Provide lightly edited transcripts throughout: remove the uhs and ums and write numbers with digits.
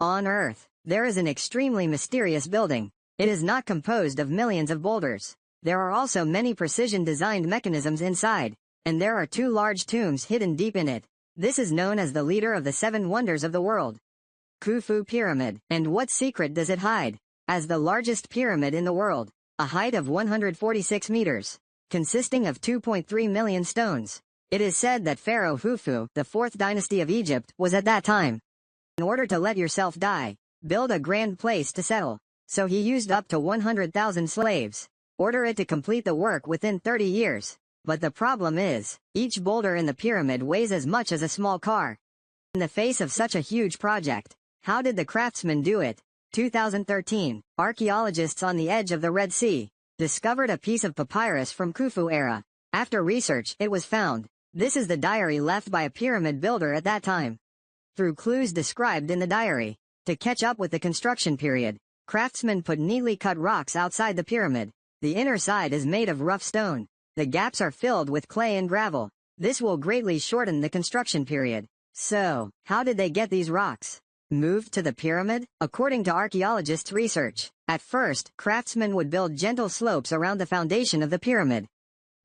On Earth, there is an extremely mysterious building. It is not composed of millions of boulders. There are also many precision-designed mechanisms inside, and there are 2 large tombs hidden deep in it. This is known as the leader of the 7 wonders of the world. Khufu Pyramid. And what secret does it hide? As the largest pyramid in the world, a height of 146 meters, consisting of 2.3 million stones. It is said that Pharaoh Khufu, the 4th dynasty of Egypt, was at that time. In order to let yourself die, build a grand place to settle. So he used up to 100,000 slaves. Order it to complete the work within 30 years. But the problem is, each boulder in the pyramid weighs as much as a small car. In the face of such a huge project, how did the craftsmen do it? 2013, archaeologists on the edge of the Red Sea discovered a piece of papyrus from Khufu era. After research, it was found. This is the diary left by a pyramid builder at that time. Through clues described in the diary, to catch up with the construction period, craftsmen put neatly cut rocks outside the pyramid. The inner side is made of rough stone. The gaps are filled with clay and gravel. This will greatly shorten the construction period. So, how did they get these rocks moved to the pyramid? According to archaeologists' research, at first, craftsmen would build gentle slopes around the foundation of the pyramid.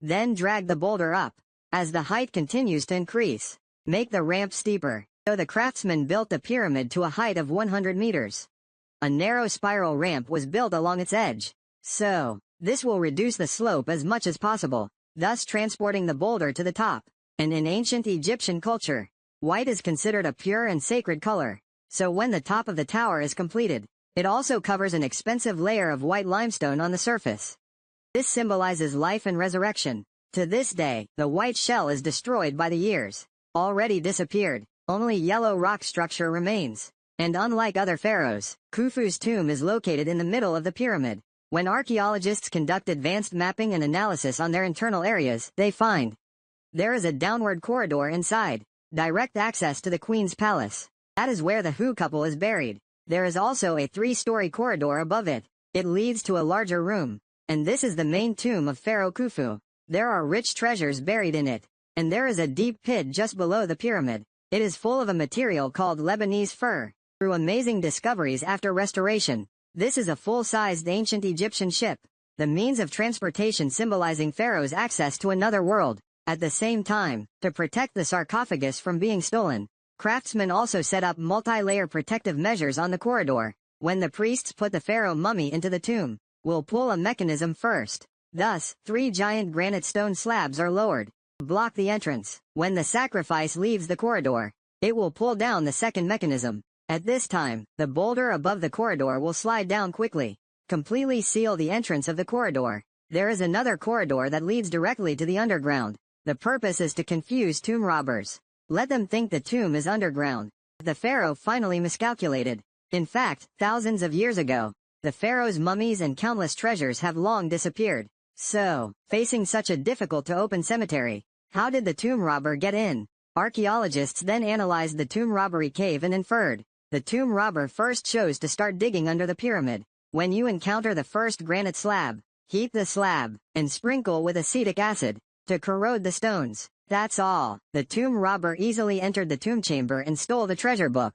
Then drag the boulder up. As the height continues to increase, make the ramp steeper. So the craftsmen built the pyramid to a height of 100 meters. A narrow spiral ramp was built along its edge. So, this will reduce the slope as much as possible, thus transporting the boulder to the top. And in ancient Egyptian culture, white is considered a pure and sacred color. So when the top of the tower is completed, it also covers an expensive layer of white limestone on the surface. This symbolizes life and resurrection. To this day, the white shell is destroyed by the years. Already disappeared. Only yellow rock structure remains. And unlike other pharaohs, Khufu's tomb is located in the middle of the pyramid. When archaeologists conduct advanced mapping and analysis on their internal areas, they find there is a downward corridor inside, direct access to the queen's palace. That is where the Hu couple is buried. There is also a 3-story corridor above it. It leads to a larger room. And this is the main tomb of Pharaoh Khufu. There are rich treasures buried in it. And there is a deep pit just below the pyramid. It is full of a material called Lebanese fur. Through amazing discoveries after restoration, this is a full-sized ancient Egyptian ship, the means of transportation symbolizing Pharaoh's access to another world. At the same time, to protect the sarcophagus from being stolen, craftsmen also set up multi-layer protective measures on the corridor. When the priests put the pharaoh mummy into the tomb, will pull a mechanism first. Thus, 3 giant granite stone slabs are lowered to block the entrance. When the sacrifice leaves the corridor, it will pull down the second mechanism. At this time, the boulder above the corridor will slide down quickly, completely seal the entrance of the corridor. There is another corridor that leads directly to the underground. The purpose is to confuse tomb robbers. Let them think the tomb is underground. The pharaoh finally miscalculated. In fact, thousands of years ago, the pharaoh's mummies and countless treasures have long disappeared. So, facing such a difficult-to-open cemetery, how did the tomb robber get in? Archaeologists then analyzed the tomb robbery cave and inferred the tomb robber first chose to start digging under the pyramid. When you encounter the first granite slab, heat the slab and sprinkle with acetic acid to corrode the stones. That's all. The tomb robber easily entered the tomb chamber and stole the treasure book.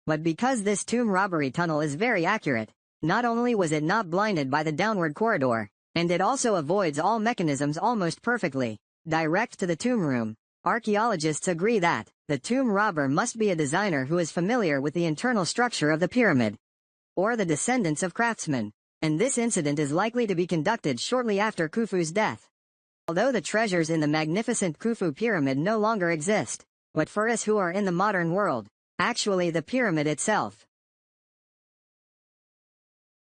But because this tomb robbery tunnel is very accurate, not only was it not blinded by the downward corridor, and it also avoids all mechanisms almost perfectly, direct to the tomb room. Archaeologists agree that the tomb robber must be a designer who is familiar with the internal structure of the pyramid, or the descendants of craftsmen, and this incident is likely to be conducted shortly after Khufu's death. Although the treasures in the magnificent Khufu pyramid no longer exist, but for us who are in the modern world, actually the pyramid itself